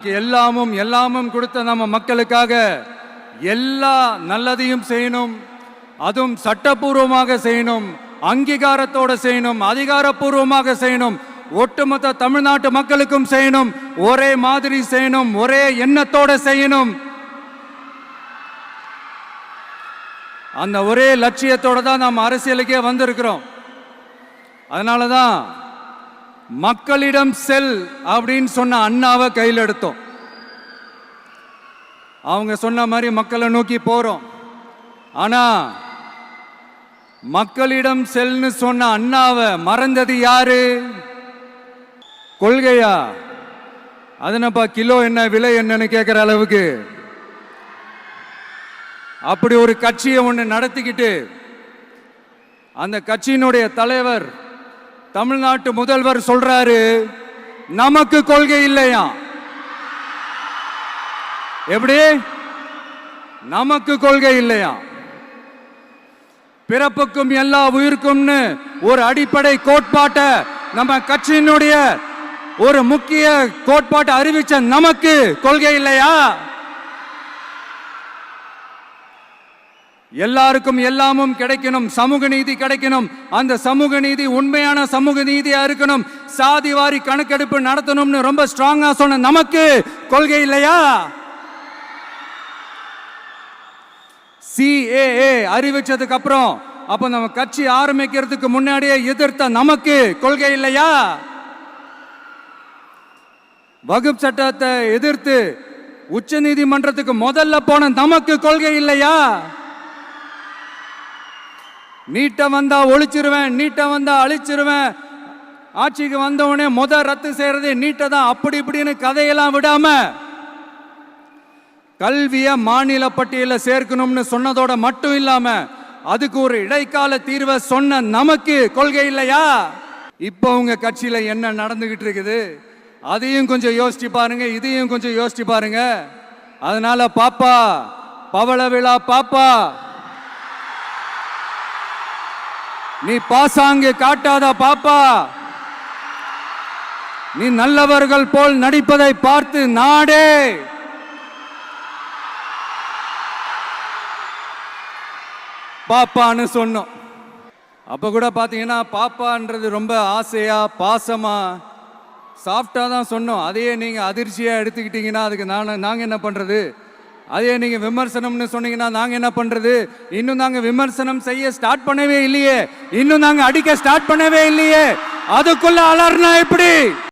எல்லாமும் எல்லாமும் கொடுத்த நம்ம மக்களுக்காக எல்லா நல்லதையும் செய்யணும். அதுவும் சட்டப்பூர்வமாக செய்யணும், அங்கீகாரத்தோட செய்யணும், அதிகாரப்பூர்வமாக செய்யணும், ஒட்டுமொத்த தமிழ்நாட்டு மக்களுக்கும் செய்யணும், ஒரே மாதிரி செய்யணும், ஒரே எண்ணத்தோட செய்யணும். அந்த ஒரே லட்சியத்தோட தான் நாம் அரசியலுக்கே வந்திருக்கிறோம். அதனாலதான் மக்களிடம் செல் அப்படின்னு சொன்ன அண்ணாவை கையில் எடுத்தோம். அவங்க சொன்ன மாதிரி மக்களை நோக்கி போறோம். ஆனா மக்களிடம் செல்னு சொன்ன அண்ணாவை மறந்தது யாரு? கொள்கையா? அதனப்பா கிலோ என்ன விலை என்னன்னு கேட்கிற அளவுக்கு அப்படி ஒரு கட்சியை ஒன்று நடத்திக்கிட்டு அந்த கட்சியினுடைய தலைவர் தமிழ்நாட்டு முதல்வர் சொல்றாரு, நமக்கு கொள்கை இல்லையா? எப்படி? நமக்கு கொள்கை இல்லையா? பிறப்புக்கும் எல்லா உயிருக்கும்னு ஒரு அடிப்படை கோட்பாட்டை நம்ம கட்சியினுடைய ஒரு முக்கிய கோட்பாட்டை அறிவிச்ச நமக்கு கொள்கை இல்லையா? எல்லாருக்கும் எல்லாமும் கிடைக்கணும், சமூக நீதி கிடைக்கணும், அந்த சமூக நீதி உண்மையான சமூக நீதியா இருக்கணும், சாதி வாரி கணக்கெடுப்பு நடத்தணும்னு ரொம்ப ஸ்ட்ராங்கா சொன்ன நமக்கு கொள்கை இல்லையா? CAA அறிவிச்சதுக்கு அப்புறம் அப்ப நம்ம கட்சி ஆரம்பிக்கிறதுக்கு முன்னாடியே எதிர்த்த நமக்கு கொள்கை இல்லையா? வகுப்பு சட்டத்தை எதிர்த்து உச்ச நீதிமன்றத்துக்கு முதல்ல போன நமக்கு கொள்கை இல்லையா? நீட்ட வந்தா ஒழிச்சிருவேன், நீட்ட வந்தா அழிச்சிருவேன், ஆட்சிக்கு வந்தவனே ரத்து செய்யறது நீட்ட தான், அப்படி இப்படின்னு கதையெல்லாம் விடாம கல்விய மாநில பட்டியலில் சேர்க்கணும்னு சொன்னதோட மட்டும் இல்லாம அதுக்கு ஒரு இடைக்கால தீர்வை சொன்ன நமக்கு கொள்கை இல்லையா? இப்போ உங்க கட்சியில என்ன நடந்துகிட்டு இருக்குது அதையும் கொஞ்சம் யோசிச்சு பாருங்க, இதையும் கொஞ்சம் யோசிச்சு பாருங்க. அதனால பாப்பா, பவள விழா பாப்பா, நீ பாசாங்கு காட்டாத பாப்பா, நீ நல்லவர்கள் போல் நடிப்பதை பார்த்து நாடே பாப்பான்னு சொன்னோம். அப்ப கூட பாத்தீங்கன்னா பாப்பான்றது ரொம்ப ஆசையா பாசமா சாஃப்டா தான் சொன்னோம். அதையே நீங்க அதிர்ச்சியா எடுத்துக்கிட்டீங்கன்னா அதுக்கு நாங்க என்ன பண்றது? அதே நீங்க விமர்சனம்னு சொன்னீங்கன்னா நாங்க என்ன பண்றது? இன்னும் நாங்க விமர்சனம் செய்ய ஸ்டார்ட் பண்ணவே இல்லையே, இன்னும் நாங்க அடிக்க ஸ்டார்ட் பண்ணவே இல்லையே, அதுக்குள்ள அலர்னா எப்படி?